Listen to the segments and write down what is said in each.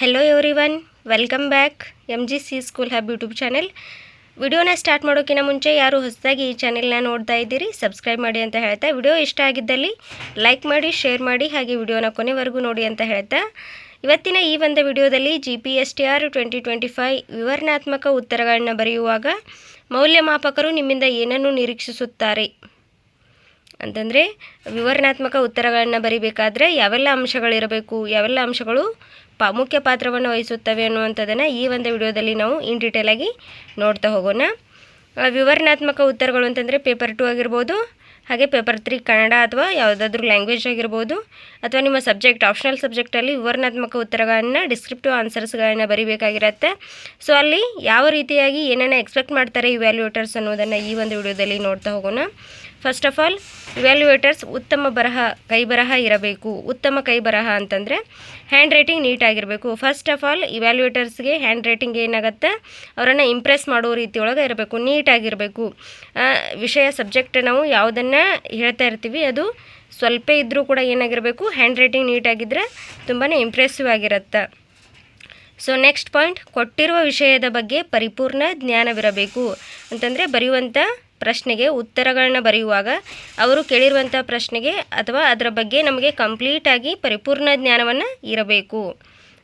Hello everyone, welcome back MGC school hub YouTube channel. ವಿಡಿಯೋನ start ಮಾಡೋಕ್ಕಿಂತ ಮುಂಚೆ ಯಾರು ಹೊಸದಾಗಿ ಈ ಚಾನೆಲ್ನ ನೋಡ್ತಾ ಇದ್ದೀರಿ ಸಬ್ಸ್ಕ್ರೈಬ್ ಮಾಡಿ ಅಂತ ಹೇಳ್ತಾ, ವಿಡಿಯೋ ಇಷ್ಟ ಆಗಿದ್ದಲ್ಲಿ ಲೈಕ್ ಮಾಡಿ, ಶೇರ್ ಮಾಡಿ, ಹಾಗೆ ವಿಡಿಯೋನ ಕೊನೆವರೆಗೂ ನೋಡಿ ಅಂತ ಹೇಳ್ತಾ, ಇವತ್ತಿನ ಈ ಒಂದು ವಿಡಿಯೋದಲ್ಲಿ GPSTR 2025 ವಿವರಣಾತ್ಮಕ ಉತ್ತರಗಳನ್ನು ಬರೆಯುವಾಗ ಮೌಲ್ಯಮಾಪಕರು ನಿಮ್ಮಿಂದ ಏನನ್ನು ನಿರೀಕ್ಷಿಸುತ್ತಾರೆ ಅಂತಂದರೆ, ವಿವರಣಾತ್ಮಕ ಉತ್ತರಗಳನ್ನು ಬರೀಬೇಕಾದ್ರೆ ಯಾವೆಲ್ಲ ಅಂಶಗಳಿರಬೇಕು, ಯಾವೆಲ್ಲ ಅಂಶಗಳು ಮುಖ್ಯ ಪಾತ್ರವನ್ನು ವಹಿಸುತ್ತವೆ ಅನ್ನುವಂಥದ್ದನ್ನು ಈ ಒಂದು ವಿಡಿಯೋದಲ್ಲಿ ನಾವು ಇನ್ ಡೀಟೇಲಾಗಿ ನೋಡ್ತಾ ಹೋಗೋಣ. ವಿವರಣಾತ್ಮಕ ಉತ್ತರಗಳು ಅಂತಂದರೆ ಪೇಪರ್ 2 ಆಗಿರ್ಬೋದು, ಹಾಗೆ ಪೇಪರ್ 3 ಕನ್ನಡ ಅಥವಾ ಯಾವುದಾದ್ರೂ ಲ್ಯಾಂಗ್ವೇಜ್ ಆಗಿರ್ಬೋದು, ಅಥವಾ ನಿಮ್ಮ ಸಬ್ಜೆಕ್ಟ್ ಆಪ್ಷನಲ್ ಸಬ್ಜೆಕ್ಟಲ್ಲಿ ವಿವರಣಾತ್ಮಕ ಉತ್ತರಗಳನ್ನು ಡಿಸ್ಕ್ರಿಪ್ಟಿವ್ ಆನ್ಸರ್ಸ್ಗಳನ್ನು ಬರೀಬೇಕಾಗಿರುತ್ತೆ. ಸೊ ಅಲ್ಲಿ ಯಾವ ರೀತಿಯಾಗಿ ಏನನ್ನು ಎಕ್ಸ್ಪೆಕ್ಟ್ ಮಾಡ್ತಾರೆ ಇವ್ಯಾಲ್ಯೂಯೇಟರ್ಸ್ ಅನ್ನೋದನ್ನು ಈ ಒಂದು ವಿಡಿಯೋದಲ್ಲಿ ನೋಡ್ತಾ ಹೋಗೋಣ. ಫಸ್ಟ್ ಆಫ್ ಆಲ್, ಇವ್ಯಾಲ್ಯೂಯೇಟರ್ಸ್ ಉತ್ತಮ ಕೈ ಬರಹ ಇರಬೇಕು. ಉತ್ತಮ ಕೈ ಬರಹ ಅಂತಂದರೆ ಹ್ಯಾಂಡ್ ರೈಟಿಂಗ್ ನೀಟಾಗಿರಬೇಕು. ಫಸ್ಟ್ ಆಫ್ ಆಲ್, ಇವ್ಯಾಲ್ಯೂಯೇಟರ್ಸ್ಗೆ ಹ್ಯಾಂಡ್ ರೈಟಿಂಗ್ ಏನಾಗುತ್ತೆ, ಅವರನ್ನು ಇಂಪ್ರೆಸ್ ಮಾಡೋ ರೀತಿಯೊಳಗೆ ಇರಬೇಕು, ನೀಟಾಗಿರಬೇಕು. ವಿಷಯ ಸಬ್ಜೆಕ್ಟ್ ನಾವು ಯಾವುದನ್ನು ಹೇಳ್ತಾ ಇರ್ತೀವಿ ಅದು ಸ್ವಲ್ಪ ಇದ್ದರೂ ಕೂಡ ಏನಾಗಿರಬೇಕು, ಹ್ಯಾಂಡ್ ರೈಟಿಂಗ್ ನೀಟಾಗಿದ್ದರೆ ತುಂಬಾ ಇಂಪ್ರೆಸಿವ್ ಆಗಿರುತ್ತೆ. ಸೊ ನೆಕ್ಸ್ಟ್ ಪಾಯಿಂಟ್, ಕೊಟ್ಟಿರುವ ವಿಷಯದ ಬಗ್ಗೆ ಪರಿಪೂರ್ಣ ಜ್ಞಾನವಿರಬೇಕು. ಅಂತಂದರೆ ಬರೆಯುವಂಥ ಪ್ರಶ್ನೆಗೆ ಉತ್ತರಗಳನ್ನ ಬರೆಯುವಾಗ ಅವರು ಕೇಳಿರುವಂಥ ಪ್ರಶ್ನೆಗೆ ಅಥವಾ ಅದರ ಬಗ್ಗೆ ನಮಗೆ ಕಂಪ್ಲೀಟಾಗಿ ಪರಿಪೂರ್ಣ ಜ್ಞಾನವನ್ನು ಇರಬೇಕು.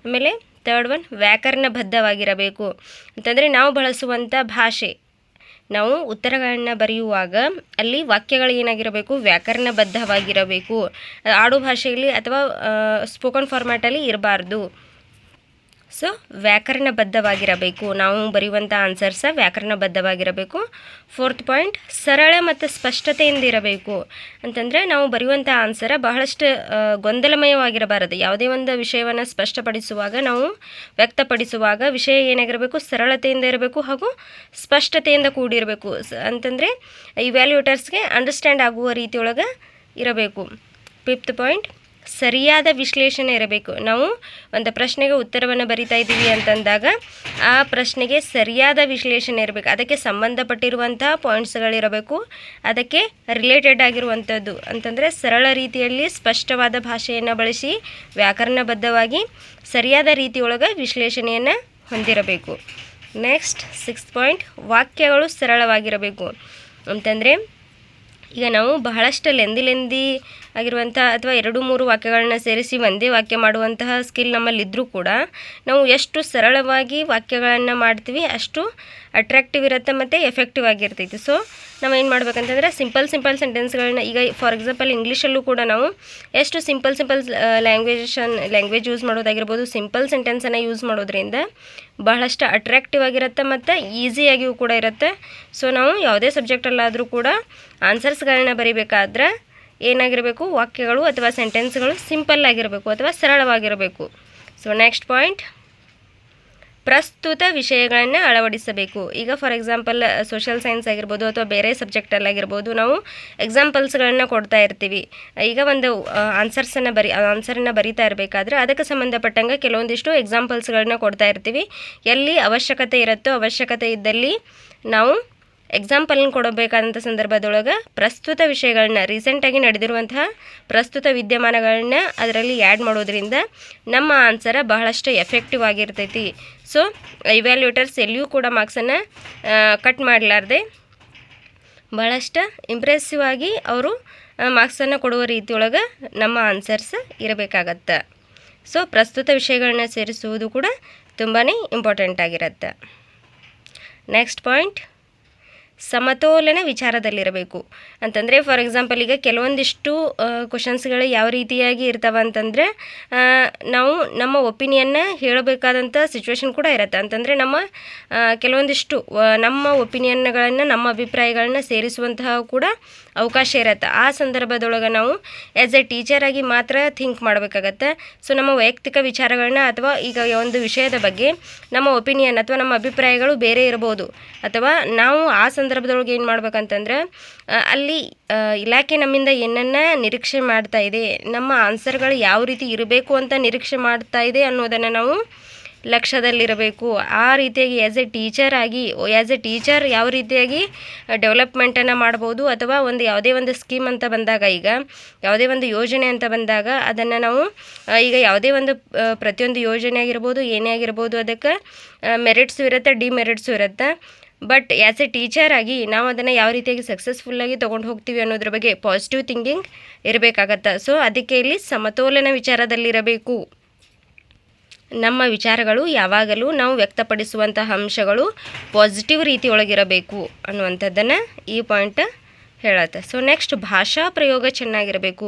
ಆಮೇಲೆ ಥರ್ಡ್ ಒನ್, ವ್ಯಾಕರಣಬದ್ಧವಾಗಿರಬೇಕು. ಅಂತಂದರೆ ನಾವು ಬಳಸುವಂಥ ಭಾಷೆ, ನಾವು ಉತ್ತರಗಳನ್ನು ಬರೆಯುವಾಗ ಅಲ್ಲಿ ವಾಕ್ಯಗಳು ಏನಾಗಿರಬೇಕು, ವ್ಯಾಕರಣಬದ್ಧವಾಗಿರಬೇಕು. ಆಡು ಭಾಷೆಯಲ್ಲಿ ಅಥವಾ ಸ್ಪೋಕನ್ ಫಾರ್ಮ್ಯಾಟಲ್ಲಿ ಇರಬಾರ್ದು. ಸೊ ವ್ಯಾಕರಣಬದ್ಧವಾಗಿರಬೇಕು, ನಾವು ಬರೆಯುವಂಥ ಆನ್ಸರ್ಸ ವ್ಯಾಕರಣಬದ್ಧವಾಗಿರಬೇಕು. ಫೋರ್ತ್ ಪಾಯಿಂಟ್, ಸರಳ ಮತ್ತು ಸ್ಪಷ್ಟತೆಯಿಂದ ಇರಬೇಕು. ಅಂತಂದರೆ ನಾವು ಬರೆಯುವಂಥ ಆನ್ಸರ ಬಹಳಷ್ಟು ಗೊಂದಲಮಯವಾಗಿರಬಾರದು. ಯಾವುದೇ ಒಂದು ವಿಷಯವನ್ನು ಸ್ಪಷ್ಟಪಡಿಸುವಾಗ, ನಾವು ವ್ಯಕ್ತಪಡಿಸುವಾಗ ವಿಷಯ ಏನಾಗಿರಬೇಕು, ಸರಳತೆಯಿಂದ ಇರಬೇಕು ಹಾಗೂ ಸ್ಪಷ್ಟತೆಯಿಂದ ಕೂಡಿರಬೇಕು. ಅಂತಂದರೆ ಇವ್ಯಾಲ್ಯೂಯೇಟರ್ಸ್ಗೆ ಅಂಡರ್ಸ್ಟ್ಯಾಂಡ್ ಆಗುವ ರೀತಿಯೊಳಗೆ ಇರಬೇಕು. ಫಿಫ್ತ್ ಪಾಯಿಂಟ್, ಸರಿಯಾದ ವಿಶ್ಲೇಷಣೆ ಇರಬೇಕು. ನಾವು ಒಂದು ಪ್ರಶ್ನೆಗೆ ಉತ್ತರವನ್ನು ಬರಿತಾ ಇದ್ದೀವಿ ಅಂತಂದಾಗ ಆ ಪ್ರಶ್ನೆಗೆ ಸರಿಯಾದ ವಿಶ್ಲೇಷಣೆ ಇರಬೇಕು. ಅದಕ್ಕೆ ಸಂಬಂಧಪಟ್ಟಿರುವಂತಹ ಪಾಯಿಂಟ್ಸ್ಗಳಿರಬೇಕು, ಅದಕ್ಕೆ ರಿಲೇಟೆಡ್ ಆಗಿರುವಂಥದ್ದು. ಅಂತಂದರೆ ಸರಳ ರೀತಿಯಲ್ಲಿ ಸ್ಪಷ್ಟವಾದ ಭಾಷೆಯನ್ನು ಬಳಸಿ ವ್ಯಾಕರಣಬದ್ಧವಾಗಿ ಸರಿಯಾದ ರೀತಿಯೊಳಗೆ ವಿಶ್ಲೇಷಣೆಯನ್ನು ಹೊಂದಿರಬೇಕು. ನೆಕ್ಸ್ಟ್ ಸಿಕ್ಸ್ತ್ ಪಾಯಿಂಟ್, ವಾಕ್ಯಗಳು ಸರಳವಾಗಿರಬೇಕು. ಅಂತಂದರೆ ಈಗ ನಾವು ಬಹಳಷ್ಟು ಲೆಂದಿ ಆಗಿರುವಂಥ ಅಥವಾ 2-3 ವಾಕ್ಯಗಳನ್ನ ಸೇರಿಸಿ ಒಂದೇ ವಾಕ್ಯ ಮಾಡುವಂತಹ ಸ್ಕಿಲ್ ನಮ್ಮಲ್ಲಿದ್ದರೂ ಕೂಡ ನಾವು ಎಷ್ಟು ಸರಳವಾಗಿ ವಾಕ್ಯಗಳನ್ನು ಮಾಡ್ತೀವಿ ಅಷ್ಟು ಅಟ್ರಾಕ್ಟಿವ್ ಇರುತ್ತೆ ಮತ್ತು ಎಫೆಕ್ಟಿವ್ ಆಗಿರ್ತೈತಿ. ಸೊ ನಾವು ಏನು ಮಾಡ್ಬೇಕಂತಂದರೆ ಸಿಂಪಲ್ ಸೆಂಟೆನ್ಸ್ಗಳನ್ನ, ಈಗ ಫಾರ್ ಎಕ್ಸಾಂಪಲ್ ಇಂಗ್ಲೀಷಲ್ಲೂ ಕೂಡ ನಾವು ಎಷ್ಟು ಸಿಂಪಲ್ ಲ್ಯಾಂಗ್ವೇಜ್ ಯೂಸ್ ಮಾಡೋದಾಗಿರ್ಬೋದು, ಸಿಂಪಲ್ ಸೆಂಟೆನ್ಸನ್ನು ಯೂಸ್ ಮಾಡೋದ್ರಿಂದ ಬಹಳಷ್ಟು ಅಟ್ರಾಕ್ಟಿವ್ ಆಗಿರುತ್ತೆ ಮತ್ತು ಈಸಿಯಾಗಿಯೂ ಕೂಡ ಇರುತ್ತೆ. ಸೊ ನಾವು ಯಾವುದೇ ಸಬ್ಜೆಕ್ಟಲ್ಲಾದರೂ ಕೂಡ ಆನ್ಸರ್ಸ್ಗಳನ್ನ ಬರೀಬೇಕಾದ್ರೆ ಏನಾಗಿರಬೇಕು, ವಾಕ್ಯಗಳು ಅಥವಾ ಸೆಂಟೆನ್ಸ್ಗಳು ಸಿಂಪಲ್ ಆಗಿರಬೇಕು ಅಥವಾ ಸರಳವಾಗಿರಬೇಕು. ಸೊ ನೆಕ್ಸ್ಟ್ ಪಾಯಿಂಟ್, ಪ್ರಸ್ತುತ ವಿಷಯಗಳನ್ನು ಅಳವಡಿಸಬೇಕು. ಈಗ ಫಾರ್ ಎಕ್ಸಾಂಪಲ್ ಸೋಷಿಯಲ್ ಸೈನ್ಸ್ ಆಗಿರ್ಬೋದು ಅಥವಾ ಬೇರೆ ಸಬ್ಜೆಕ್ಟಲ್ಲಾಗಿರ್ಬೋದು, ನಾವು ಎಕ್ಸಾಂಪಲ್ಸ್ಗಳನ್ನು ಕೊಡ್ತಾ ಇರ್ತೀವಿ. ಈಗ ಒಂದು ಆನ್ಸರನ್ನು ಬರಿತಾ ಇರಬೇಕಾದ್ರೆ ಅದಕ್ಕೆ ಸಂಬಂಧಪಟ್ಟಂಗೆ ಕೆಲವೊಂದಿಷ್ಟು ಎಕ್ಸಾಂಪಲ್ಸ್ಗಳನ್ನ ಕೊಡ್ತಾ ಇರ್ತೀವಿ. ಎಲ್ಲಿ ಅವಶ್ಯಕತೆ ಇರುತ್ತೋ, ಅವಶ್ಯಕತೆ ಇದ್ದಲ್ಲಿ ನಾವು ಎಕ್ಸಾಂಪಲ್ನ ಕೊಡಬೇಕಾದಂಥ ಸಂದರ್ಭದೊಳಗೆ ಪ್ರಸ್ತುತ ವಿಷಯಗಳನ್ನ, ರೀಸೆಂಟಾಗಿ ನಡೆದಿರುವಂತಹ ಪ್ರಸ್ತುತ ವಿದ್ಯಮಾನಗಳನ್ನ ಅದರಲ್ಲಿ ಆ್ಯಡ್ ಮಾಡೋದ್ರಿಂದ ನಮ್ಮ ಆನ್ಸರ ಬಹಳಷ್ಟು ಎಫೆಕ್ಟಿವ್ ಆಗಿರ್ತೈತಿ. ಸೊ ಇವ್ಯಾಲ್ಯೂಯೇಟರ್ಸ್ ಎಲ್ಲಿಯೂ ಕೂಡ ಮಾರ್ಕ್ಸನ್ನು ಕಟ್ ಮಾಡಲಾರ್ದೆ ಬಹಳಷ್ಟು ಇಂಪ್ರೆಸಿವ್ ಆಗಿ ಅವರು ಮಾರ್ಕ್ಸನ್ನು ಕೊಡುವ ರೀತಿಯೊಳಗೆ ನಮ್ಮ ಆನ್ಸರ್ಸ್ ಇರಬೇಕಾಗತ್ತೆ. ಸೊ ಪ್ರಸ್ತುತ ವಿಷಯಗಳನ್ನ ಸೇರಿಸುವುದು ಕೂಡ ತುಂಬಾ ಇಂಪಾರ್ಟೆಂಟ್ ಆಗಿರುತ್ತೆ. ನೆಕ್ಸ್ಟ್ ಪಾಯಿಂಟ್, ಸಮತೋಲನ ವಿಚಾರದಲ್ಲಿರಬೇಕು. ಅಂತಂದರೆ ಫಾರ್ ಎಕ್ಸಾಂಪಲ್ ಈಗ ಕೆಲವೊಂದಿಷ್ಟು ಕ್ವಶನ್ಸ್ಗಳು ಯಾವ ರೀತಿಯಾಗಿ ಇರ್ತಾವೆ ಅಂತಂದರೆ, ನಾವು ನಮ್ಮ ಒಪಿನಿಯನ್ನ ಹೇಳಬೇಕಾದಂಥ ಸಿಚುವೇಶನ್ ಕೂಡ ಇರುತ್ತೆ. ಅಂತಂದರೆ ಕೆಲವೊಂದಿಷ್ಟು ನಮ್ಮ ಒಪಿನಿಯನ್ಗಳನ್ನು, ನಮ್ಮ ಅಭಿಪ್ರಾಯಗಳನ್ನ ಸೇರಿಸುವಂತಹ ಕೂಡ ಅವಕಾಶ ಇರುತ್ತೆ. ಆ ಸಂದರ್ಭದೊಳಗೆ ನಾವು ಆ್ಯಸ್ ಎ ಟೀಚರಾಗಿ ಮಾತ್ರ ಥಿಂಕ್ ಮಾಡಬೇಕಾಗತ್ತೆ. ಸೊ ನಮ್ಮ ವೈಯಕ್ತಿಕ ವಿಚಾರಗಳನ್ನ ಅಥವಾ ಈಗ ಒಂದು ವಿಷಯದ ಬಗ್ಗೆ ನಮ್ಮ ಒಪಿನಿಯನ್ ಅಥವಾ ನಮ್ಮ ಅಭಿಪ್ರಾಯಗಳು ಬೇರೆ ಇರ್ಬೋದು, ಅಥವಾ ನಾವು ಆ ಸಂದರ್ಭದೊಳಗೆ ಏನು ಮಾಡ್ಬೇಕಂತಂದ್ರೆ ಅಲ್ಲಿ ಇಲಾಖೆ ನಮ್ಮಿಂದ ಏನನ್ನು ನಿರೀಕ್ಷೆ ಮಾಡ್ತಾ ಇದೆ, ನಮ್ಮ ಆನ್ಸರ್ಗಳು ಯಾವ ರೀತಿ ಇರಬೇಕು ಅಂತ ನಿರೀಕ್ಷೆ ಮಾಡ್ತಾ ಇದೆ ಅನ್ನೋದನ್ನು ನಾವು ಲಕ್ಷ್ಯದಲ್ಲಿರಬೇಕು. ಆ ರೀತಿಯಾಗಿ ಆ್ಯಸ್ ಎ ಟೀಚರ್ ಯಾವ ರೀತಿಯಾಗಿ ಡೆವಲಪ್ಮೆಂಟನ್ನು ಮಾಡ್ಬೋದು, ಅಥವಾ ಯಾವುದೇ ಒಂದು ಸ್ಕೀಮ್ ಅಂತ ಬಂದಾಗ, ಈಗ ಯಾವುದೇ ಒಂದು ಯೋಜನೆ ಅಂತ ಬಂದಾಗ ಅದನ್ನು ನಾವು ಈಗ ಯಾವುದೇ ಒಂದು ಪ್ರತಿಯೊಂದು ಯೋಜನೆ ಆಗಿರ್ಬೋದು, ಏನೇ ಆಗಿರ್ಬೋದು, ಅದಕ್ಕೆ ಮೆರಿಟ್ಸು ಇರುತ್ತೆ, ಡಿಮೆರಿಟ್ಸು ಇರುತ್ತೆ. ಬಟ್ ಆ್ಯಸ್ ಎ ಟೀಚರ್ ಆಗಿ ನಾವು ಅದನ್ನು ಯಾವ ರೀತಿಯಾಗಿ ಸಕ್ಸಸ್ಫುಲ್ಲಾಗಿ ತೊಗೊಂಡು ಹೋಗ್ತೀವಿ ಅನ್ನೋದ್ರ ಬಗ್ಗೆ ಪಾಸಿಟಿವ್ ಥಿಂಕಿಂಗ್ ಇರಬೇಕಾಗತ್ತೆ. ಸೊ ಅದಕ್ಕೆ ಇಲ್ಲಿ ಸಮತೋಲನ ವಿಚಾರದಲ್ಲಿರಬೇಕು. ನಮ್ಮ ವಿಚಾರಗಳು ಯಾವಾಗಲೂ ನಾವು ವ್ಯಕ್ತಪಡಿಸುವಂತಹ ಅಂಶಗಳು ಪಾಸಿಟಿವ್ ರೀತಿಯೊಳಗಿರಬೇಕು ಅನ್ನುವಂಥದ್ದನ್ನು ಈ ಪಾಯಿಂಟ್ ಹೇಳತ್ತೆ. ಸೊ ನೆಕ್ಸ್ಟ್, ಭಾಷಾ ಪ್ರಯೋಗ ಚೆನ್ನಾಗಿರಬೇಕು.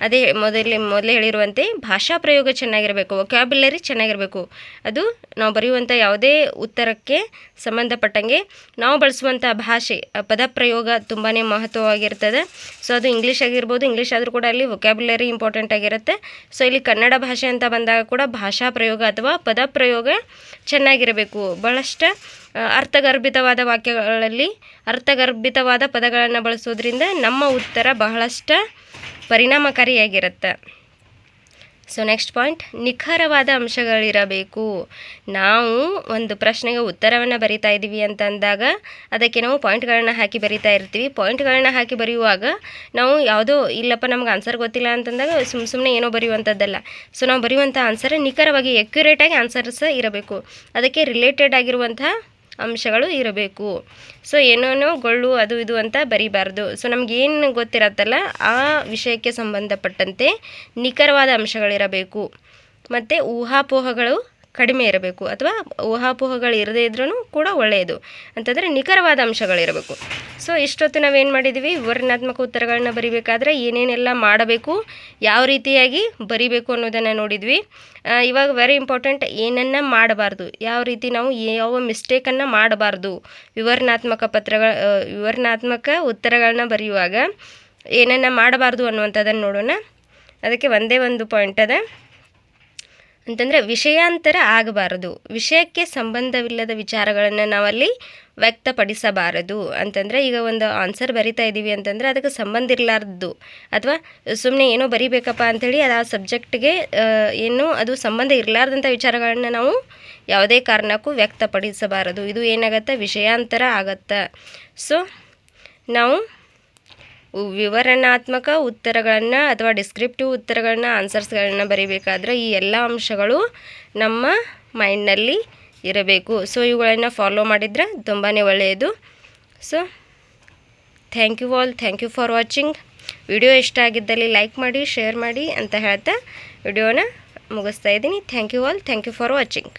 ಅದೇ ಮೊದಲೇ ಹೇಳಿರುವಂತೆ ಭಾಷಾ ಪ್ರಯೋಗ ಚೆನ್ನಾಗಿರಬೇಕು, ವೊಕ್ಯಾಬ್ಯುಲರಿ ಚೆನ್ನಾಗಿರಬೇಕು. ಅದು ನಾವು ಬರೆಯುವಂಥ ಯಾವುದೇ ಉತ್ತರಕ್ಕೆ ಸಂಬಂಧಪಟ್ಟಂಗೆ ನಾವು ಬಳಸುವಂಥ ಭಾಷೆ, ಪದ ಪ್ರಯೋಗ ತುಂಬಾ ಮಹತ್ವವಾಗಿರ್ತದೆ. ಸೊ ಅದು ಇಂಗ್ಲೀಷ್ ಆಗಿರ್ಬೋದು, ಇಂಗ್ಲೀಷ್ ಆದರೂ ಕೂಡ ಅಲ್ಲಿ ವೊಕ್ಯಾಬ್ಯುಲರಿ ಇಂಪಾರ್ಟೆಂಟ್ ಆಗಿರುತ್ತೆ. ಸೊ ಇಲ್ಲಿ ಕನ್ನಡ ಭಾಷೆ ಅಂತ ಬಂದಾಗ ಕೂಡ ಭಾಷಾ ಪ್ರಯೋಗ ಅಥವಾ ಪದ ಪ್ರಯೋಗ ಚೆನ್ನಾಗಿರಬೇಕು. ಬಹಳಷ್ಟು ಅರ್ಥಗರ್ಭಿತವಾದ ವಾಕ್ಯಗಳಲ್ಲಿ ಅರ್ಥಗರ್ಭಿತವಾದ ಪದಗಳನ್ನು ಬಳಸೋದ್ರಿಂದ ನಮ್ಮ ಉತ್ತರ ಬಹಳಷ್ಟು ಪರಿಣಾಮಕಾರಿಯಾಗಿರುತ್ತೆ. ಸೊ ನೆಕ್ಸ್ಟ್ ಪಾಯಿಂಟ್, ನಿಖರವಾದ ಅಂಶಗಳಿರಬೇಕು. ನಾವು ಒಂದು ಪ್ರಶ್ನೆಗೆ ಉತ್ತರವನ್ನು ಬರಿತಾ ಇದ್ದೀವಿ ಅಂತಂದಾಗ ಅದಕ್ಕೆ ನಾವು ಪಾಯಿಂಟ್ಗಳನ್ನು ಹಾಕಿ ಬರಿತಾ ಇರ್ತೀವಿ. ಪಾಯಿಂಟ್ಗಳನ್ನ ಹಾಕಿ ಬರೆಯುವಾಗ ನಾವು ಯಾವುದೋ ಇಲ್ಲಪ್ಪ ನಮ್ಗೆ ಆನ್ಸರ್ ಗೊತ್ತಿಲ್ಲ ಅಂತಂದಾಗ ಸುಮ್ಮನೆ ಏನೋ ಬರೆಯುವಂಥದ್ದಲ್ಲ. ಸೊ ನಾವು ಬರೆಯುವಂಥ ಆನ್ಸರ್ ನಿಖರವಾಗಿ ಎಕ್ಯುರೇಟಾಗಿ ಆನ್ಸರ್ಸ್ ಇರಬೇಕು. ಅದಕ್ಕೆ ರಿಲೇಟೆಡ್ ಆಗಿರುವಂಥ ಅಂಶಗಳು ಇರಬೇಕು. ಸೊ ಏನೇನೋ ಗೊಳ್ಳು ಅದು ಇದು ಅಂತ ಬರೀಬಾರ್ದು. ಸೊ ನಮಗೇನು ಗೊತ್ತಿರತ್ತಲ್ಲ ಆ ವಿಷಯಕ್ಕೆ ಸಂಬಂಧಪಟ್ಟಂತೆ ನಿಖರವಾದ ಅಂಶಗಳಿರಬೇಕು. ಮತ್ತು ಊಹಾಪೋಹಗಳು ಕಡಿಮೆ ಇರಬೇಕು, ಅಥವಾ ಊಹಾಪೋಹಗಳು ಇರದೇ ಇದ್ರೂ ಕೂಡ ಒಳ್ಳೆಯದು. ಅಂತಂದರೆ ನಿಖರವಾದ ಅಂಶಗಳಿರಬೇಕು. ಸೊ ಇಷ್ಟೊತ್ತು ನಾವೇನು ಮಾಡಿದ್ದೀವಿ, ವಿವರಣಾತ್ಮಕ ಉತ್ತರಗಳನ್ನ ಬರಿಬೇಕಾದ್ರೆ ಏನೇನೆಲ್ಲ ಮಾಡಬೇಕು, ಯಾವ ರೀತಿಯಾಗಿ ಬರಿಬೇಕು ಅನ್ನೋದನ್ನು ನೋಡಿದ್ವಿ. ಇವಾಗ ವೆರಿ ಇಂಪಾರ್ಟೆಂಟ್, ಏನನ್ನು ಮಾಡಬಾರ್ದು, ಯಾವ ರೀತಿ ನಾವು ಯಾವ ಮಿಸ್ಟೇಕನ್ನು ಮಾಡಬಾರ್ದು. ವಿವರಣಾತ್ಮಕ ಉತ್ತರಗಳನ್ನ ಬರೆಯುವಾಗ ಏನನ್ನು ಮಾಡಬಾರ್ದು ಅನ್ನುವಂಥದ್ದನ್ನು ನೋಡೋಣ. ಅದಕ್ಕೆ ಒಂದೇ ಒಂದು ಪಾಯಿಂಟ್ ಅದ, ಅಂತಂದರೆ ವಿಷಯಾಂತರ ಆಗಬಾರದು. ವಿಷಯಕ್ಕೆ ಸಂಬಂಧವಿಲ್ಲದ ವಿಚಾರಗಳನ್ನು ನಾವಲ್ಲಿ ವ್ಯಕ್ತಪಡಿಸಬಾರದು. ಅಂತಂದರೆ ಈಗ ಒಂದು ಆನ್ಸರ್ ಬರಿತಾ ಇದ್ದೀವಿ ಅಂತಂದರೆ ಅದಕ್ಕೆ ಸಂಬಂಧ ಇರಲಾರ್ದು, ಅಥವಾ ಸುಮ್ಮನೆ ಏನೋ ಬರಿಬೇಕಪ್ಪ ಅಂಥೇಳಿ ಅದು ಆ ಸಬ್ಜೆಕ್ಟ್ಗೆ ಏನು ಅದು ಸಂಬಂಧ ಇರಲಾರ್ದಂಥ ವಿಚಾರಗಳನ್ನು ನಾವು ಯಾವುದೇ ಕಾರಣಕ್ಕೂ ವ್ಯಕ್ತಪಡಿಸಬಾರದು. ಇದು ಏನಾಗತ್ತೆ, ವಿಷಯಾಂತರ ಆಗತ್ತೆ. ಸೊ ನಾವು ವಿವರಣಾತ್ಮಕ ಉತ್ತರಗಳನ್ನು ಅಥವಾ ಡಿಸ್ಕ್ರಿಪ್ಟಿವ್ ಉತ್ತರಗಳನ್ನ ಆನ್ಸರ್ಸ್ಗಳನ್ನ ಬರೀಬೇಕಾದ್ರೆ ಈ ಎಲ್ಲ ಅಂಶಗಳು ನಮ್ಮ ಮೈಂಡ್ನಲ್ಲಿ ಇರಬೇಕು. ಸೊ ಇವುಗಳನ್ನು ಫಾಲೋ ಮಾಡಿದರೆ ತುಂಬಾ ಒಳ್ಳೆಯದು. So thank you for watching. Video ಇಷ್ಟ ಆಗಿದ್ದಲ್ಲಿ ಲೈಕ್ ಮಾಡಿ, ಶೇರ್ ಮಾಡಿ ಅಂತ ಹೇಳ್ತಾ ವಿಡಿಯೋನ ಮುಗಿಸ್ತಾ ಇದ್ದೀನಿ. Thank you for watching.